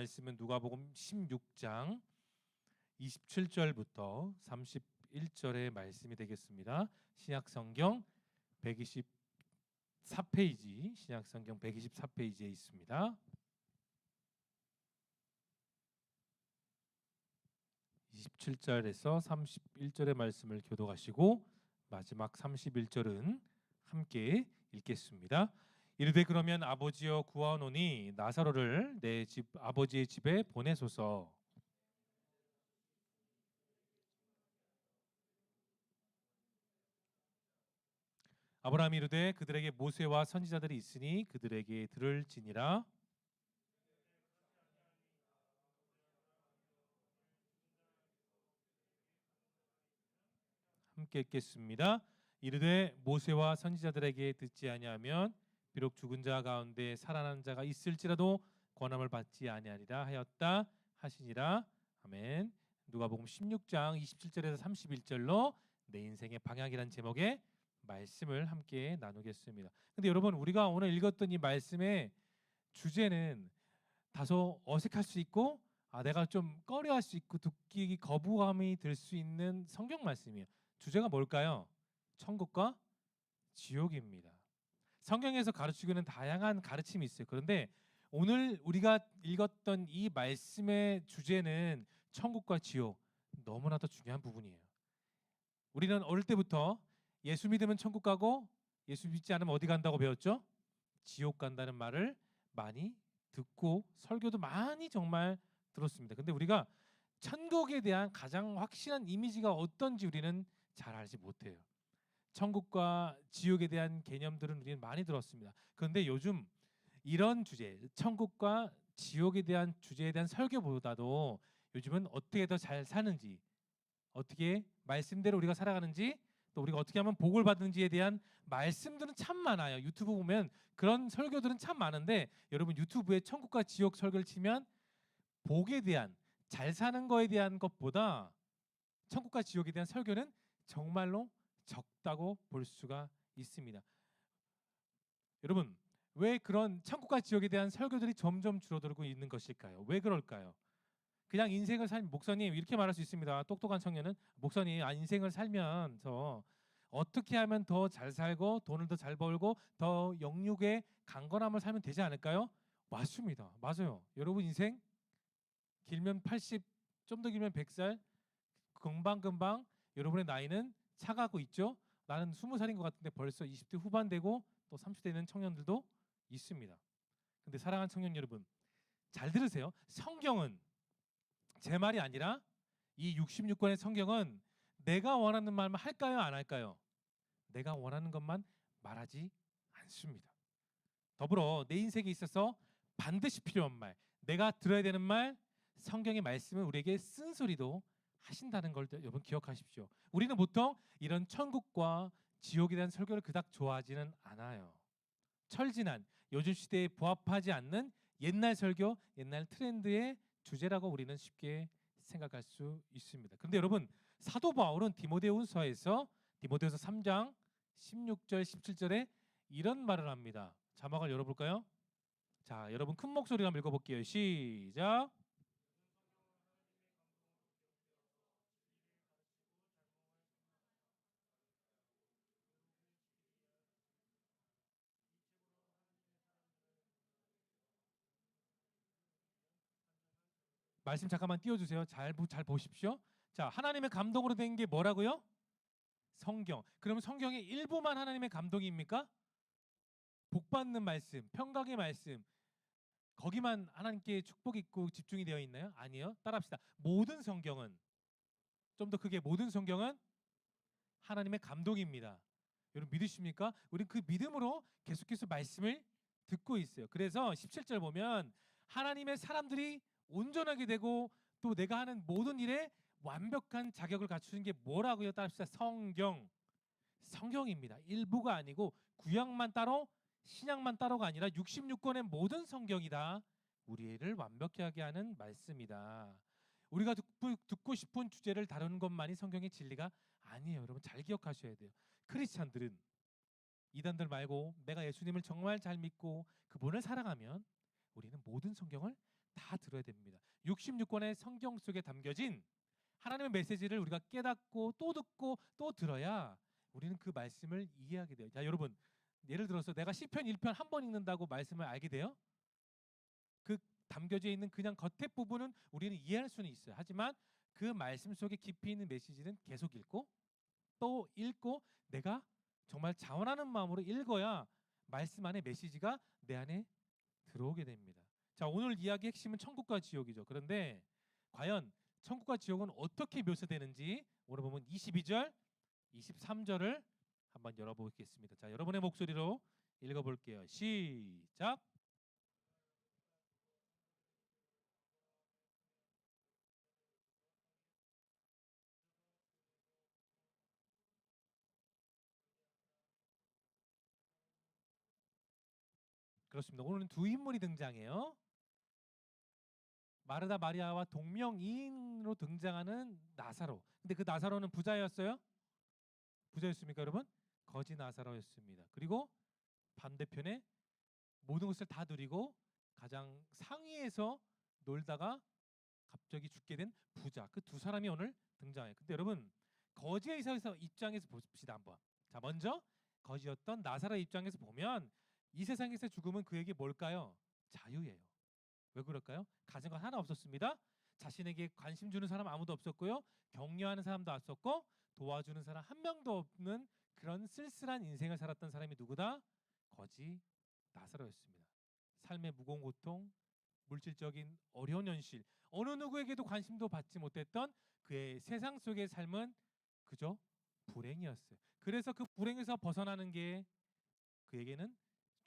말씀은 누가복음 16장 27절부터 31절의 말씀이 되겠습니다. 신약성경 124페이지, 신약성경 124페이지에 있습니다. 27절에서 31절의 말씀을 교독하시고 마지막 31절은 함께 읽겠습니다. 이르되 그러면 아버지여 구하노니 나사로를 내 집 아버지의 집에 보내소서. 아브라함이 이르되 그들에게 모세와 선지자들이 있으니 그들에게 들을지니라. 함께 읽겠습니다. 이르되 모세와 선지자들에게 듣지 아니하면 비록 죽은 자 가운데 살아난 자가 있을지라도 권함을 받지 아니하리라 하였다 하시니라. 아멘. 누가복음 16장 27절에서 31절로 내 인생의 방향이란 제목의 말씀을 함께 나누겠습니다. 근데 여러분, 우리가 오늘 읽었던 이 말씀의 주제는 다소 어색할 수 있고 내가 좀 꺼려할 수 있고 듣기 거부감이 들 수 있는 성경 말씀이에요. 주제가 뭘까요? 천국과 지옥입니다. 성경에서 가르치고 있는 다양한 가르침이 있어요. 그런데 오늘 우리가 읽었던 이 말씀의 주제는 천국과 지옥, 너무나도 중요한 부분이에요. 우리는 어릴 때부터 예수 믿으면 천국 가고 예수 믿지 않으면 어디 간다고 배웠죠? 지옥 간다는 말을 많이 듣고 설교도 많이 정말 들었습니다. 근데 우리가 천국에 대한 가장 확실한 이미지가 어떤지 우리는 잘 알지 못해요. 천국과 지옥에 대한 개념들은 우리는 많이 들었습니다. 그런데 요즘 이런 주제, 천국과 지옥에 대한 주제에 대한 설교보다도 요즘은 어떻게 더 잘 사는지, 어떻게 말씀대로 우리가 살아가는지, 또 우리가 어떻게 하면 복을 받는지에 대한 말씀들은 참 많아요. 유튜브 보면 그런 설교들은 참 많은데 여러분, 유튜브에 천국과 지옥 설교를 치면 복에 대한, 잘 사는 거에 대한 것보다 천국과 지옥에 대한 설교는 정말로 적다고 볼 수가 있습니다. 여러분, 왜 그런 천국과 지옥에 대한 설교들이 점점 줄어들고 있는 것일까요? 왜 그럴까요? 그냥 인생을 목사님 이렇게 말할 수 있습니다. 똑똑한 청년은 목사님, 인생을 살면서 어떻게 하면 더 잘 살고 돈을 더 잘 벌고 더 영육의 강건함을 살면 되지 않을까요? 맞습니다. 맞아요. 여러분, 인생 길면 80, 좀 더 길면 100살, 금방금방 여러분의 나이는 차가고 있죠. 나는 20살인 것 같은데 벌써 20대 후반 되고 또 30대 되는 청년들도 있습니다. 근데 사랑하는 청년 여러분, 잘 들으세요. 성경은, 제 말이 아니라 이 66권의 성경은 내가 원하는 말만 할까요, 안 할까요? 내가 원하는 것만 말하지 않습니다. 더불어 내 인생에 있어서 반드시 필요한 말, 내가 들어야 되는 말, 성경의 말씀은 우리에게 쓴소리도 하신다는 걸 여러분 기억하십시오. 우리는 보통 이런 천국과 지옥에 대한 설교를 그닥 좋아하지는 않아요. 철진한, 요즘 시대에 부합하지 않는 옛날 설교, 옛날 트렌드의 주제라고 우리는 쉽게 생각할 수 있습니다. 그런데 여러분, 사도 바울은 디모데후서에서 디모데후서 3장 16절 17절에 이런 말을 합니다. 자막을 열어볼까요? 자, 여러분 큰 목소리로 한번 읽어볼게요. 시작. 말씀 잠깐만 띄워주세요. 잘 보십시오. 자, 하나님의 감동으로 된 게 뭐라고요? 성경. 그럼 성경의 일부만 하나님의 감동입니까? 복받는 말씀, 평강의 말씀, 거기만 하나님께 축복이 있고 집중이 되어 있나요? 아니요. 따라합시다. 모든 성경은, 좀 더 크게, 모든 성경은 하나님의 감동입니다. 여러분 믿으십니까? 우리는 그 믿음으로 계속해서 말씀을 듣고 있어요. 그래서 17절 보면 하나님의 사람들이 온전하게 되고 또 내가 하는 모든 일에 완벽한 자격을 갖추는 게 뭐라고요? 따라합시다. 성경입니다. 일부가 아니고 구약만 따로 신약만 따로가 아니라 66권의 모든 성경이 다 우리를 완벽히 하게 하는 말씀이다. 우리가 듣고 싶은 주제를 다루는 것만이 성경의 진리가 아니에요. 여러분 잘 기억하셔야 돼요. 크리스찬들은, 이단들 말고 내가 예수님을 정말 잘 믿고 그분을 사랑하면 우리는 모든 성경을 다 들어야 됩니다. 66권의 성경 속에 담겨진 하나님의 메시지를 우리가 깨닫고 또 듣고 또 들어야 우리는 그 말씀을 이해하게 돼요. 자, 여러분, 예를 들어서 내가 시편 1편 한 번 읽는다고 말씀을 알게 돼요? 그 담겨져 있는 그냥 겉에 부분은 우리는 이해할 수는 있어요. 하지만 그 말씀 속에 깊이 있는 메시지는 계속 읽고 또 읽고 내가 정말 자원하는 마음으로 읽어야 말씀 안에 메시지가 내 안에 들어오게 됩니다. 자, 오늘 이야기 핵심은 천국과 지옥이죠. 그런데 과연 천국과 지옥은 어떻게 묘사되는지 오늘 보면 22절, 23절을 한번 열어보겠습니다. 자, 여러분의 목소리로 읽어볼게요. 시작. 그렇습니다. 오늘은 두 인물이 등장해요. 마르다 마리아와 동명이인으로 등장하는 나사로. 근데 그 나사로는 부자였어요? 부자였습니까, 여러분? 거지 나사로였습니다. 그리고 반대편에 모든 것을 다 누리고 가장 상위에서 놀다가 갑자기 죽게 된 부자. 그 두 사람이 오늘 등장해요. 근데 여러분, 거지의 입장에서 봅시다 한번. 자, 먼저 거지였던 나사로의 입장에서 보면 이 세상에서 죽음은 그에게 뭘까요? 자유예요. 왜 그럴까요? 가진 건 하나 없었습니다. 자신에게 관심 주는 사람 아무도 없었고요. 격려하는 사람도 없었고 도와주는 사람 한 명도 없는 그런 쓸쓸한 인생을 살았던 사람이 누구다? 거지 나사로였습니다. 삶의 무거운 고통, 물질적인 어려운 현실, 어느 누구에게도 관심도 받지 못했던 그의 세상 속의 삶은 그저 불행이었어요. 그래서 그 불행에서 벗어나는 게 그에게는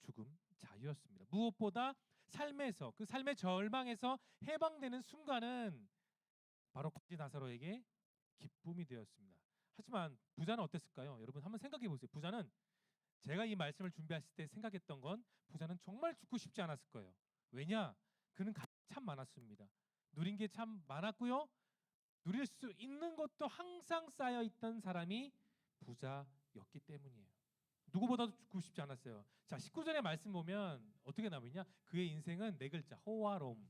죽음, 자유였습니다. 무엇보다 삶에서 그 삶의 절망에서 해방되는 순간은 바로 거지 나사로에게 기쁨이 되었습니다. 하지만 부자는 어땠을까요? 여러분 한번 생각해 보세요. 부자는 제가 이 말씀을 준비했을 때 생각했던 건 부자는 정말 죽고 싶지 않았을 거예요. 왜냐? 그는 참 많았습니다. 누린 게 참 많았고요. 누릴 수 있는 것도 항상 쌓여 있던 사람이 부자였기 때문이에요. 누구보다도 죽고 싶지 않았어요. 자, 19절의 말씀 보면 어떻게 나오냐? 그의 인생은 네 글자, 호화로움.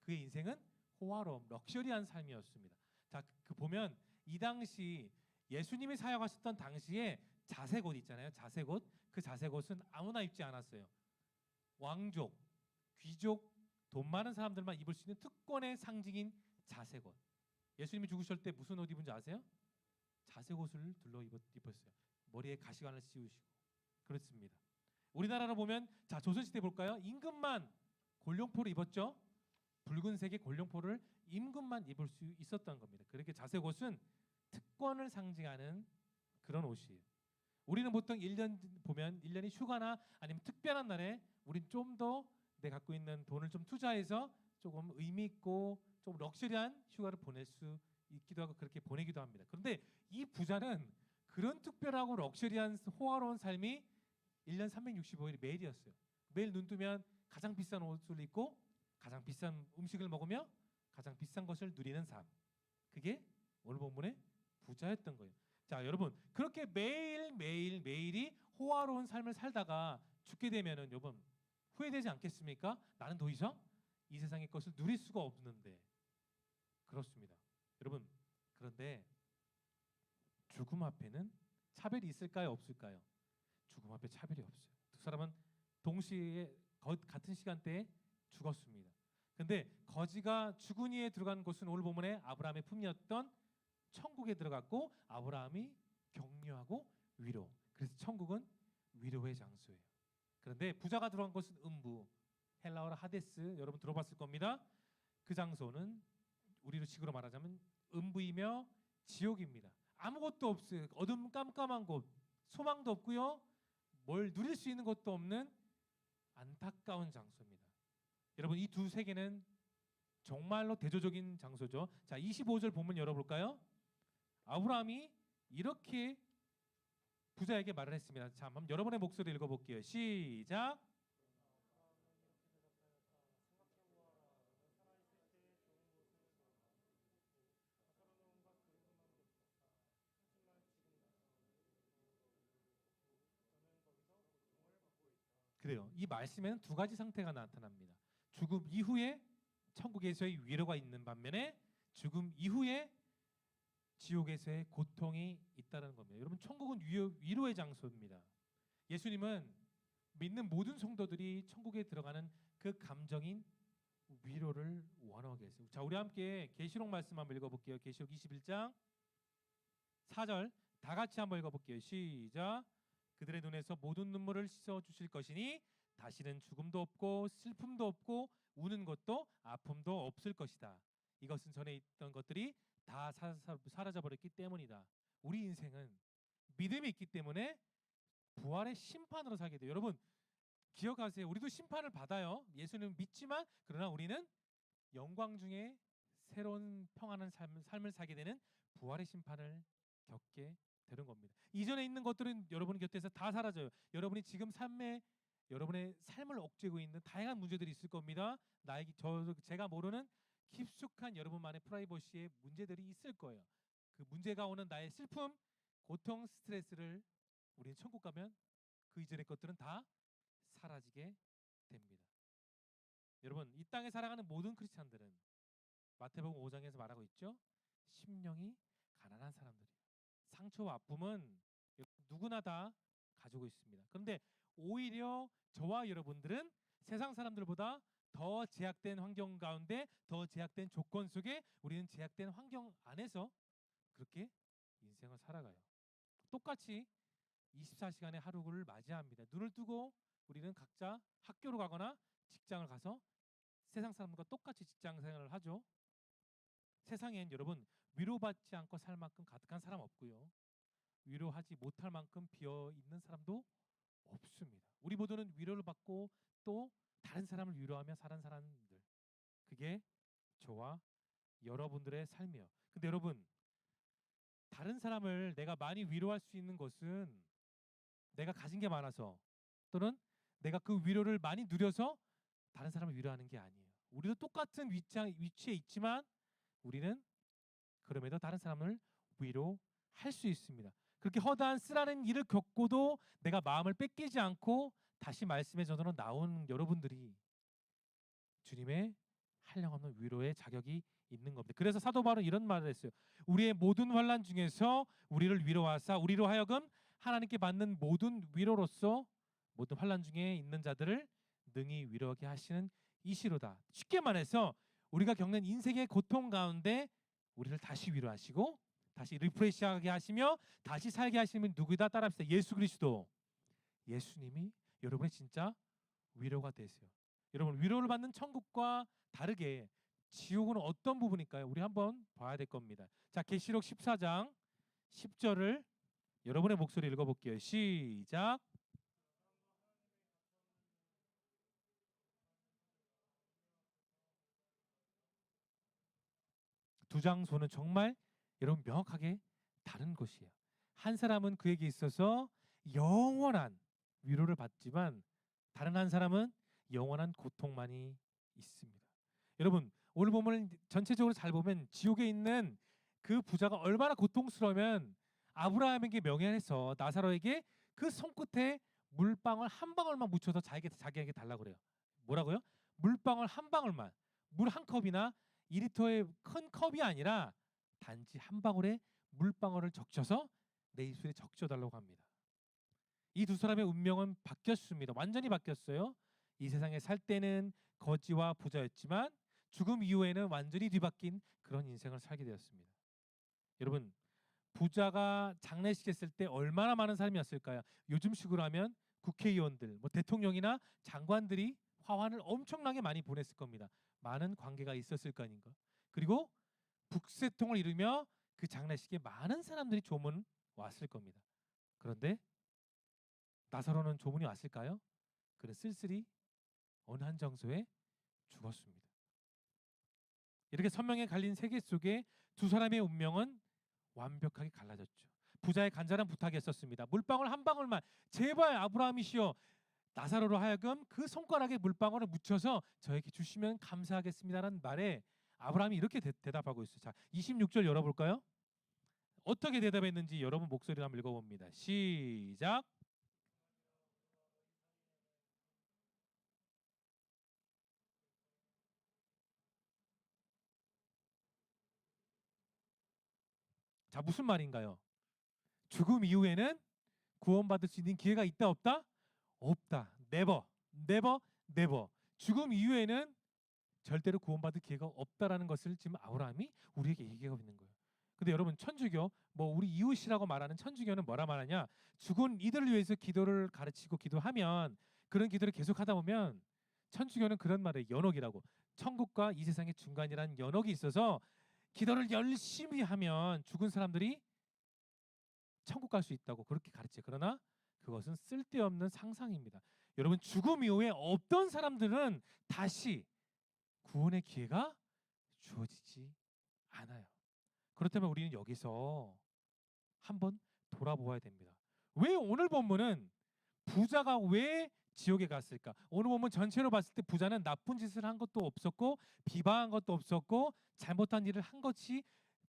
그의 인생은 호화로움, 럭셔리한 삶이었습니다. 자, 그 보면 이 당시 예수님이 사역하셨던 당시에 자색 옷 있잖아요. 자색 옷. 그 자색 옷은 아무나 입지 않았어요. 왕족, 귀족, 돈 많은 사람들만 입을 수 있는 특권의 상징인 자색 옷. 예수님이 죽으실 때 무슨 옷 입은지 아세요? 자색 옷을 입었어요. 머리에 가시관을 씌우시고. 그렇습니다. 우리나라로 보면 자, 조선시대 볼까요? 임금만 골룡포를 입었죠. 붉은색의 골룡포를 임금만 입을 수 있었던 겁니다. 그렇게 자색 옷은 특권을 상징하는 그런 옷이에요. 우리는 보통 1년 보면 1년이 휴가나 아니면 특별한 날에 우린 좀 더 내 갖고 있는 돈을 좀 투자해서 조금 의미 있고 좀 럭셔리한 휴가를 보낼 수 있기도 하고 그렇게 보내기도 합니다. 그런데 이 부자는 그런 특별하고 럭셔리한 호화로운 삶이 1년 365일 매일이었어요. 매일 눈 뜨면 가장 비싼 옷을 입고 가장 비싼 음식을 먹으며 가장 비싼 것을 누리는 삶. 그게 오늘 본문의 부자였던 거예요. 자, 여러분, 그렇게 매일이 호화로운 삶을 살다가 죽게 되면은 여러분 후회되지 않겠습니까? 나는 더 이상 이 세상의 것을 누릴 수가 없는데. 그렇습니다. 여러분, 그런데 죽음 앞에는 차별이 있을까요? 없을까요? 죽음 앞에 차별이 없어요. 두 사람은 동시에 같은 시간대에 죽었습니다. 근데 거지가 죽은 이에 들어간 곳은 오늘 본문에 아브라함의 품이었던 천국에 들어갔고 아브라함이 격려하고 위로. 그래서 천국은 위로의 장소예요. 그런데 부자가 들어간 곳은 음부, 헬라어로 하데스, 여러분 들어봤을 겁니다. 그 장소는 우리로 식으로 말하자면 음부이며 지옥입니다. 아무것도 없어요. 어둠 깜깜한 곳, 소망도 없고요. 뭘 누릴 수 있는 것도 없는 안타까운 장소입니다. 여러분 이 두 세계는 정말로 대조적인 장소죠. 자, 25절 본문 열어볼까요? 아브라함이 이렇게 부자에게 말을 했습니다. 자, 한번 여러분의 목소리 읽어볼게요. 시작. 그래요. 이 말씀에는 두 가지 상태가 나타납니다. 죽음 이후에 천국에서의 위로가 있는 반면에 죽음 이후에 지옥에서의 고통이 있다는 겁니다. 여러분, 천국은 위로의 장소입니다. 예수님은 믿는 모든 성도들이 천국에 들어가는 그 감정인 위로를 원하게 했어요. 자, 우리 함께 계시록 말씀 한번 읽어볼게요. 계시록 21장 4절 다 같이 한번 읽어볼게요. 시작. 그들의 눈에서 모든 눈물을 씻어 주실 것이니 다시는 죽음도 없고 슬픔도 없고 우는 것도 아픔도 없을 것이다. 이것은 전에 있던 것들이 다 사라져 버렸기 때문이다. 우리 인생은 믿음이 있기 때문에 부활의 심판으로 살게 돼요. 여러분, 기억하세요. 우리도 심판을 받아요. 예수는 믿지만 그러나 우리는 영광 중에 새로운 평안한 삶을 살게 되는 부활의 심판을 겪게 되는 겁니다. 이전에 있는 것들은 여러분 곁에서 다 사라져요. 여러분이 지금 여러분의 삶을 억제고 있는 다양한 문제들이 있을 겁니다. 제가 모르는 깊숙한 여러분만의 프라이버시의 문제들이 있을 거예요. 그 문제가 오는 나의 슬픔, 고통, 스트레스를 우리는 천국 가면 그 이전의 것들은 다 사라지게 됩니다. 여러분, 이 땅에 살아가는 모든 크리스찬들은 마태복음 5장에서 말하고 있죠. 심령이 가난한 사람들이에요. 상처와 아픔은 누구나 다 가지고 있습니다. 그런데 오히려 저와 여러분들은 세상 사람들보다 더 제약된 환경 가운데, 더 제약된 조건 속에, 우리는 제약된 환경 안에서 그렇게 인생을 살아가요. 똑같이 24시간의 하루를 맞이합니다. 눈을 뜨고 우리는 각자 학교로 가거나 직장을 가서 세상 사람들과 똑같이 직장 생활을 하죠. 세상엔 여러분, 위로받지 않고 살 만큼 가득한 사람 없고요. 위로하지 못할 만큼 비어 있는 사람도 없습니다. 우리 모두는 위로를 받고 또 다른 사람을 위로하며 사는 사람들, 그게 저와 여러분들의 삶이에요. 근데 여러분, 다른 사람을 내가 많이 위로할 수 있는 것은 내가 가진 게 많아서 또는 내가 그 위로를 많이 누려서 다른 사람을 위로하는 게 아니에요. 우리도 똑같은 위치에 있지만 우리는 그럼에도 다른 사람을 위로할 수 있습니다. 그렇게 허다한 쓰라는 일을 겪고도 내가 마음을 뺏기지 않고 다시 말씀의 전으로 나온 여러분들이 주님의 한량없는 위로의 자격이 있는 겁니다. 그래서 사도 바울은 이런 말을 했어요. 우리의 모든 환난 중에서 우리를 위로하사 우리로 하여금 하나님께 받는 모든 위로로서 모든 환난 중에 있는 자들을 능히 위로하게 하시는 이시로다. 쉽게 말해서 우리가 겪는 인생의 고통 가운데 우리를 다시 위로하시고 다시 리프레시하게 하시며 다시 살게 하시는 누구다? 따라합시다. 예수 그리스도. 예수님이 여러분의 진짜 위로가 되세요. 여러분, 위로를 받는 천국과 다르게 지옥은 어떤 부분일까요? 우리 한번 봐야 될 겁니다. 자, 계시록 14장 10절을 여러분의 목소리 읽어볼게요. 시작. 두 장소는 정말 여러분 명확하게 다른 것이에요. 한 사람은 그에게 있어서 영원한 위로를 받지만 다른 한 사람은 영원한 고통만이 있습니다. 여러분, 오늘 본문을 전체적으로 잘 보면 지옥에 있는 그 부자가 얼마나 고통스러우면 아브라함에게 명령해서 나사로에게 그 손끝에 물방울 한 방울만 묻혀서 자기에게 달라고 그래요. 뭐라고요? 물방울 한 방울만. 물 한 컵이나 2리터의 큰 컵이 아니라 단지 한 방울의 물방울을 적셔서 내 입술에 적셔 달라고 합니다. 이 두 사람의 운명은 바뀌었습니다. 완전히 바뀌었어요. 이 세상에 살 때는 거지와 부자였지만 죽음 이후에는 완전히 뒤바뀐 그런 인생을 살게 되었습니다. 여러분, 부자가 장례식 했을 때 얼마나 많은 사람이었을까요? 요즘식으로 하면 국회의원들, 대통령이나 장관들이 화환을 엄청나게 많이 보냈을 겁니다. 많은 관계가 있었을 거 아닌가. 그리고 북새통을 이루며 그 장례식에 많은 사람들이 조문 왔을 겁니다. 그런데 나사로는 조문이 왔을까요? 그는 쓸쓸히 어느 한 장소에 죽었습니다. 이렇게 선명에 갈린 세계 속에 두 사람의 운명은 완벽하게 갈라졌죠. 부자의 간절한 부탁이었습니다. 물방울 한 방울만 제발 아브라함이시여 나사로로 하여금 그 손가락에 물방울을 묻혀서 저에게 주시면 감사하겠습니다라는 말에 아브라함이 이렇게 대답하고 있어요. 자, 26절 열어볼까요? 어떻게 대답했는지 여러분 목소리로 한번 읽어봅니다. 시작. 자, 무슨 말인가요? 죽음 이후에는 구원받을 수 있는 기회가 있다 없다? 없다. 네버. 네버 네버. 죽음 이후에는 절대로 구원받을 기회가 없다라는 것을 지금 아브라함이 우리에게 얘기하고 있는 거예요. 근데 여러분 천주교 뭐 우리 이웃이라고 말하는 천주교는 뭐라 말하냐? 죽은 이들을 위해서 기도를 가르치고 기도하면 그런 기도를 계속 하다 보면 천주교는 그런 말을 연옥이라고 천국과 이 세상의 중간이라는 연옥이 있어서 기도를 열심히 하면 죽은 사람들이 천국 갈 수 있다고 그렇게 가르쳐요. 그러나 그것은 쓸데없는 상상입니다. 여러분 죽음 이후에 없던 사람들은 다시 구원의 기회가 주어지지 않아요. 그렇다면 우리는 여기서 한번 돌아보아야 됩니다. 왜 오늘 본문은 부자가 왜 지옥에 갔을까? 오늘 본문 전체로 봤을 때 부자는 나쁜 짓을 한 것도 없었고 비방한 것도 없었고 잘못한 일을 한 것이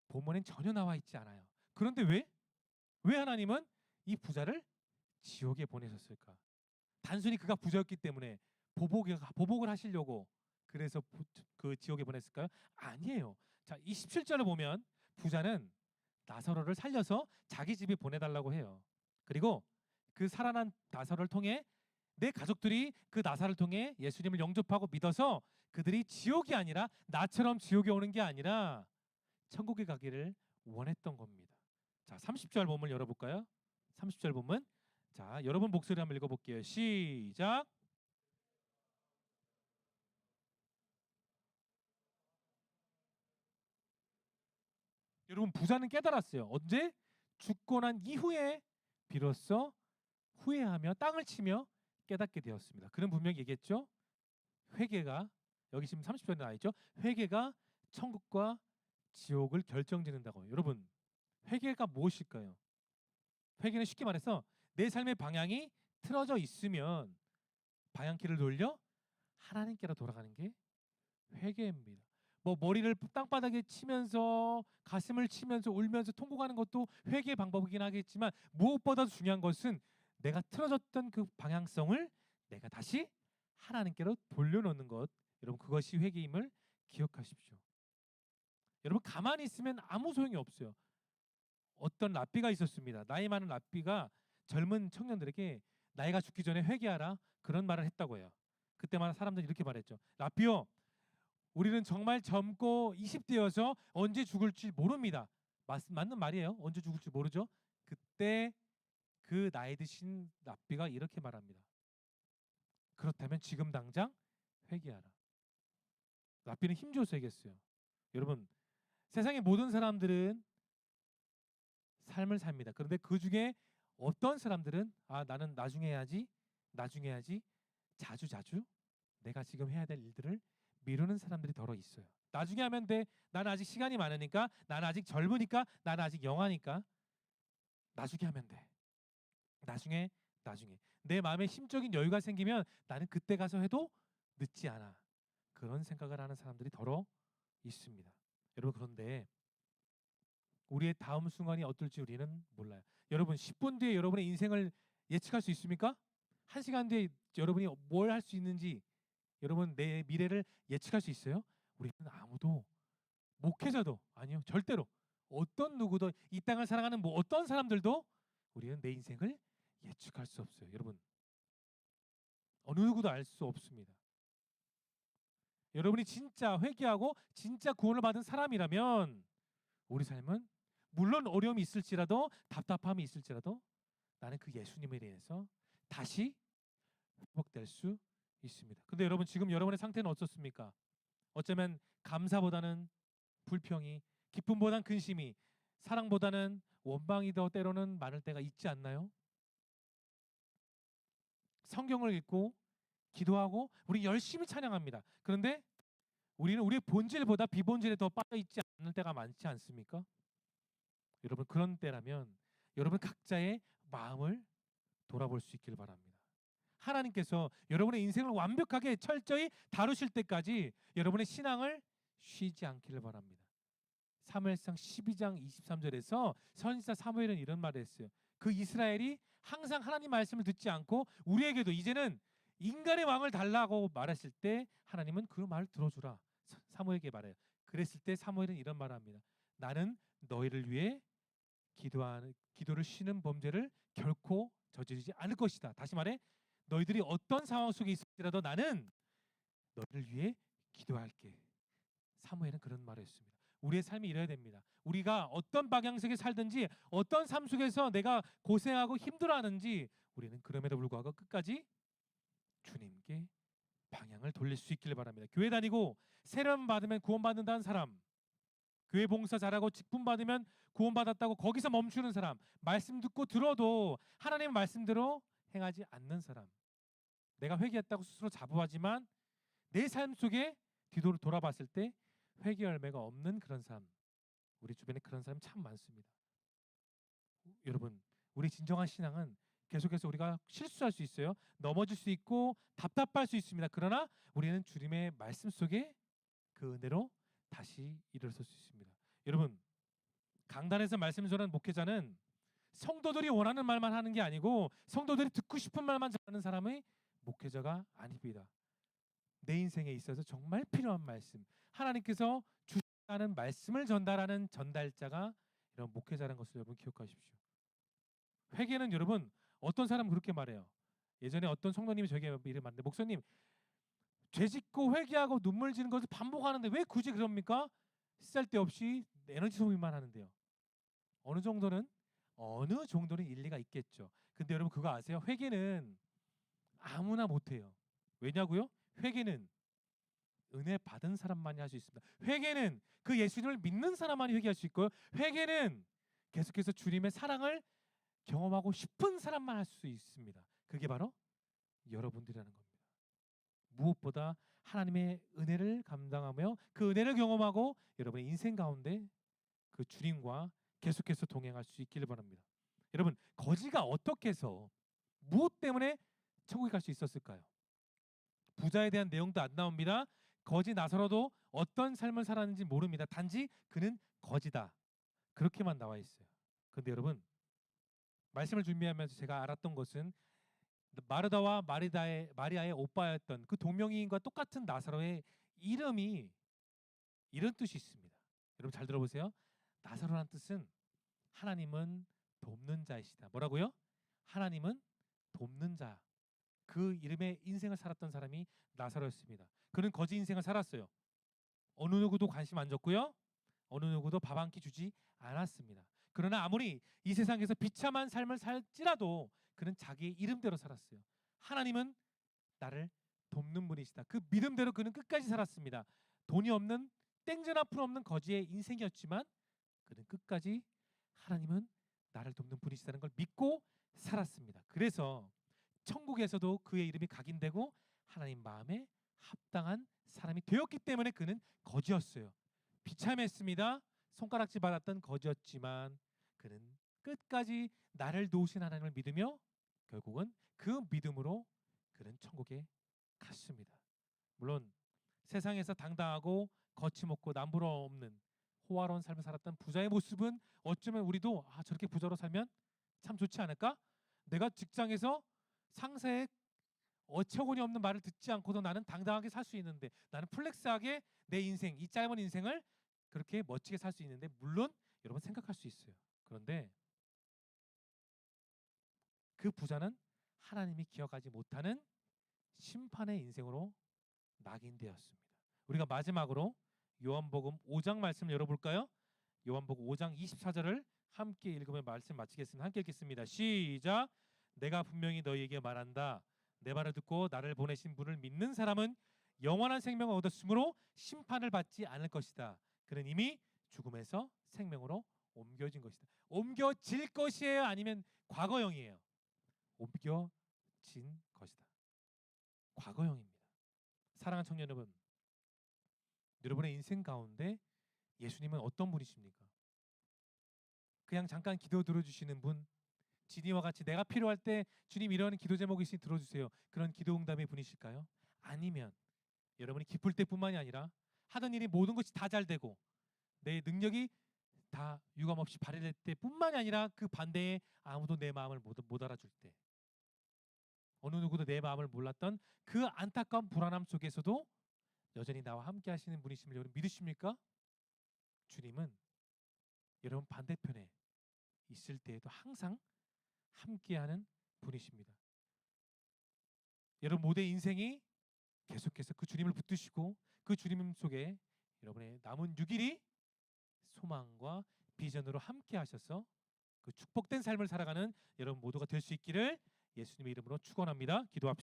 본문엔 전혀 나와 있지 않아요. 그런데 왜 하나님은 이 부자를 지옥에 보내셨을까? 단순히 그가 부자였기 때문에 보복을 하시려고 그래서 그 지옥에 보냈을까요? 아니에요. 자, 27절을 보면 부자는 나사로를 살려서 자기 집에 보내달라고 해요. 그리고 그 살아난 나사로를 통해 내 가족들이 그 나사를 통해 예수님을 영접하고 믿어서 그들이 지옥이 아니라 나처럼 지옥에 오는 게 아니라 천국에 가기를 원했던 겁니다. 자, 30절 본문 열어볼까요? 30절 본문. 자, 여러분 목소리 한번 읽어볼게요. 시작. 여러분 부자는 깨달았어요. 언제? 죽고 난 이후에 비로소 후회하며 땅을 치며 깨닫게 되었습니다. 그는 분명히 얘기했죠. 회개가 여기 지금 30절에 나와 있죠. 회개가 천국과 지옥을 결정짓는다고. 여러분 회개가 무엇일까요? 회개는 쉽게 말해서 내 삶의 방향이 틀어져 있으면 방향키를 돌려 하나님께로 돌아가는 게 회개입니다. 뭐 머리를 땅바닥에 치면서 가슴을 치면서 울면서 통곡하는 것도 회개의 방법이긴 하겠지만 무엇보다도 중요한 것은 내가 틀어졌던 그 방향성을 내가 다시 하나님께로 돌려놓는 것. 여러분 그것이 회개임을 기억하십시오. 여러분 가만히 있으면 아무 소용이 없어요. 어떤 랍비가 있었습니다. 나이 많은 랍비가 젊은 청년들에게 나이가 죽기 전에 회개하라 그런 말을 했다고 해요. 그때마다 사람들이 이렇게 말했죠. 랍비요, 우리는 정말 젊고 20대여서 언제 죽을지 모릅니다. 맞는 말이에요. 언제 죽을지 모르죠. 그때 그 나이 드신 랍비가 이렇게 말합니다. 그렇다면 지금 당장 회개하라. 랍비는 힘줘서 얘기했어요. 여러분 세상의 모든 사람들은 삶을 삽니다. 그런데 그 중에 어떤 사람들은 나는 나중에 해야지 자주 내가 지금 해야 될 일들을 미루는 사람들이 더러 있어요. 나중에 하면 돼. 나는 아직 시간이 많으니까, 나는 아직 젊으니까, 나는 아직 영하니까 나중에 하면 돼. 나중에 내 마음에 심적인 여유가 생기면 나는 그때 가서 해도 늦지 않아. 그런 생각을 하는 사람들이 더러 있습니다. 여러분 그런데 우리의 다음 순간이 어떨지 우리는 몰라요. 여러분 10분 뒤에 여러분의 인생을 예측할 수 있습니까? 1시간 뒤에 여러분이 뭘 할 수 있는지 여러분 내 미래를 예측할 수 있어요? 우리는 아무도 목회자도 아니요. 절대로 어떤 누구도 이 땅을 살아가는 뭐 어떤 사람들도 우리는 내 인생을 예측할 수 없어요. 여러분 어느 누구도 알 수 없습니다. 여러분이 진짜 회개하고 진짜 구원을 받은 사람이라면 우리 삶은 물론 어려움이 있을지라도 답답함이 있을지라도 나는 그 예수님에 대해서 다시 회복될 수 있습니다. 근데 여러분 지금 여러분의 상태는 어떻습니까? 어쩌면 감사보다는 불평이, 기쁨보다는 근심이, 사랑보다는 원망이 더 때로는 많을 때가 있지 않나요? 성경을 읽고 기도하고 우리 열심히 찬양합니다. 그런데 우리는 우리의 본질보다 비본질에 더 빠져 있지 않을 때가 많지 않습니까? 여러분 그런 때라면 여러분 각자의 마음을 돌아볼 수 있기를 바랍니다. 하나님께서 여러분의 인생을 완벽하게 철저히 다루실 때까지 여러분의 신앙을 쉬지 않기를 바랍니다. 사무엘상 12장 23절에서 선지자 사무엘은 이런 말을 했어요. 그 이스라엘이 항상 하나님 말씀을 듣지 않고 우리에게도 이제는 인간의 왕을 달라고 말했을 때 하나님은 그 말을 들어주라 사무엘에게 말해요. 그랬을 때 사무엘은 이런 말을 합니다. 나는 너희를 위해 기도를 쉬는 범죄를 결코 저지르지 않을 것이다. 다시 말해 너희들이 어떤 상황 속에 있을지라도 나는 너희를 위해 기도할게. 사무엘은 그런 말을 했습니다. 우리의 삶이 이래야 됩니다. 우리가 어떤 방향성에 살든지 어떤 삶 속에서 내가 고생하고 힘들어하는지 우리는 그럼에도 불구하고 끝까지 주님께 방향을 돌릴 수 있기를 바랍니다. 교회 다니고 세례만 받으면 구원받는다는 사람, 교회 봉사 잘하고 직분 받으면 구원받았다고 거기서 멈추는 사람, 말씀 듣고 들어도 하나님의 말씀대로 행하지 않는 사람, 내가 회개했다고 스스로 자부하지만 내 삶 속에 뒤돌아 돌아봤을 때 회개 열매가 없는 그런 사람, 우리 주변에 그런 사람 참 많습니다. 여러분, 우리 진정한 신앙은 계속해서 우리가 실수할 수 있어요. 넘어질 수 있고 답답할 수 있습니다. 그러나 우리는 주님의 말씀 속에 그 은혜로 다시 일어설 수 있습니다. 여러분, 강단에서 말씀 전하는 목회자는 성도들이 원하는 말만 하는 게 아니고 성도들이 듣고 싶은 말만 전하는 사람의 목회자가 아닙니다. 내 인생에 있어서 정말 필요한 말씀, 하나님께서 주시는 말씀을 전달하는 전달자가 이런 목회자라는 것을 여러분 기억하십시오. 회개는 여러분 어떤 사람은 그렇게 말해요. 예전에 어떤 성도님이 저에게 이를 말했는데, 목사님, 죄 짓고 회개하고 눈물 지는 것을 반복하는데 왜 굳이 그럽니까? 쓸데없이 에너지 소비만 하는데요. 어느 정도는 일리가 있겠죠. 근데 여러분 그거 아세요? 회개는 아무나 못해요. 왜냐고요? 회개는 은혜 받은 사람만이 할 수 있습니다. 회개는 그 예수님을 믿는 사람만이 회개할 수 있고요. 회개는 계속해서 주님의 사랑을 경험하고 싶은 사람만 할 수 있습니다. 그게 바로 여러분들이라는 겁니다. 무엇보다 하나님의 은혜를 감당하며 그 은혜를 경험하고 여러분의 인생 가운데 그 주님과 계속해서 동행할 수 있기를 바랍니다. 여러분, 거지가 어떻게 해서 무엇 때문에 천국에 갈 수 있었을까요? 부자에 대한 내용도 안 나옵니다. 거지 나사로도 어떤 삶을 살았는지 모릅니다. 단지 그는 거지다, 그렇게만 나와 있어요. 그런데 여러분, 말씀을 준비하면서 제가 알았던 것은 마르다와 마리아의 오빠였던 그 동명이인과 똑같은 나사로의 이름이 이런 뜻이 있습니다. 여러분 잘 들어보세요. 나사로란 뜻은 하나님은 돕는 자이시다. 뭐라고요? 하나님은 돕는 자. 그 이름의 인생을 살았던 사람이 나사로였습니다. 그는 거지 인생을 살았어요. 어느 누구도 관심 안 줬고요. 어느 누구도 밥 한 끼 주지 않았습니다. 그러나 아무리 이 세상에서 비참한 삶을 살지라도 그는 자기의 이름대로 살았어요. 하나님은 나를 돕는 분이시다. 그 믿음대로 그는 끝까지 살았습니다. 돈이 없는 땡전 한 푼 없는 거지의 인생이었지만 그는 끝까지 하나님은 나를 돕는 분이시다는 걸 믿고 살았습니다. 그래서 천국에서도 그의 이름이 각인되고 하나님 마음에 합당한 사람이 되었기 때문에 그는 거지였어요. 비참했습니다. 손가락질 받았던 거지였지만 그는 끝까지 나를 도우신 하나님을 믿으며 결국은 그 믿음으로 그는 천국에 갔습니다. 물론 세상에서 당당하고 거침없고 남부러 없는 호화로운 삶을 살았던 부자의 모습은 어쩌면 우리도 저렇게 부자로 살면 참 좋지 않을까? 내가 직장에서 상사의 어처구니 없는 말을 듣지 않고도 나는 당당하게 살 수 있는데, 나는 플렉스하게 내 인생, 이 짧은 인생을 그렇게 멋지게 살 수 있는데, 물론 여러분 생각할 수 있어요. 그런데 그 부자는 하나님이 기억하지 못하는 심판의 인생으로 낙인되었습니다. 우리가 마지막으로 요한복음 5장 말씀을 열어볼까요? 요한복음 5장 24절을 함께 읽으며 말씀 마치겠습니다. 함께 읽겠습니다. 시작. 내가 분명히 너희에게 말한다. 내 말을 듣고 나를 보내신 분을 믿는 사람은 영원한 생명을 얻었으므로 심판을 받지 않을 것이다. 그는 이미 죽음에서 생명으로 옮겨진 것이다. 옮겨질 것이에요? 아니면 과거형이에요? 옮겨진 것이다. 과거형입니다. 사랑하는 청년 여러분, 여러분의 인생 가운데 예수님은 어떤 분이십니까? 그냥 잠깐 기도 들어주시는 분, 지니와 같이 내가 필요할 때 주님 이런 기도 제목이 있으니 들어주세요, 그런 기도 응답의 분이실까요? 아니면 여러분이 기쁠 때뿐만이 아니라 하던 일이 모든 것이 다 잘 되고 내 능력이 다 유감없이 발휘될 때뿐만이 아니라 그 반대에 아무도 내 마음을 못 알아줄 때, 어느 누구도 내 마음을 몰랐던 그 안타까운 불안함 속에서도 여전히 나와 함께 하시는 분이심을 여러분 믿으십니까? 주님은 여러분 반대편에 있을 때에도 항상 함께하는 분이십니다. 여러분 모두의 인생이 계속해서 그 주님을 붙드시고 그 주님 속에 여러분의 남은 6일이 소망과 비전으로 함께 하셔서 그 축복된 삶을 살아가는 여러분 모두가 될 수 있기를 예수님의 이름으로 축원합니다. 기도합시다.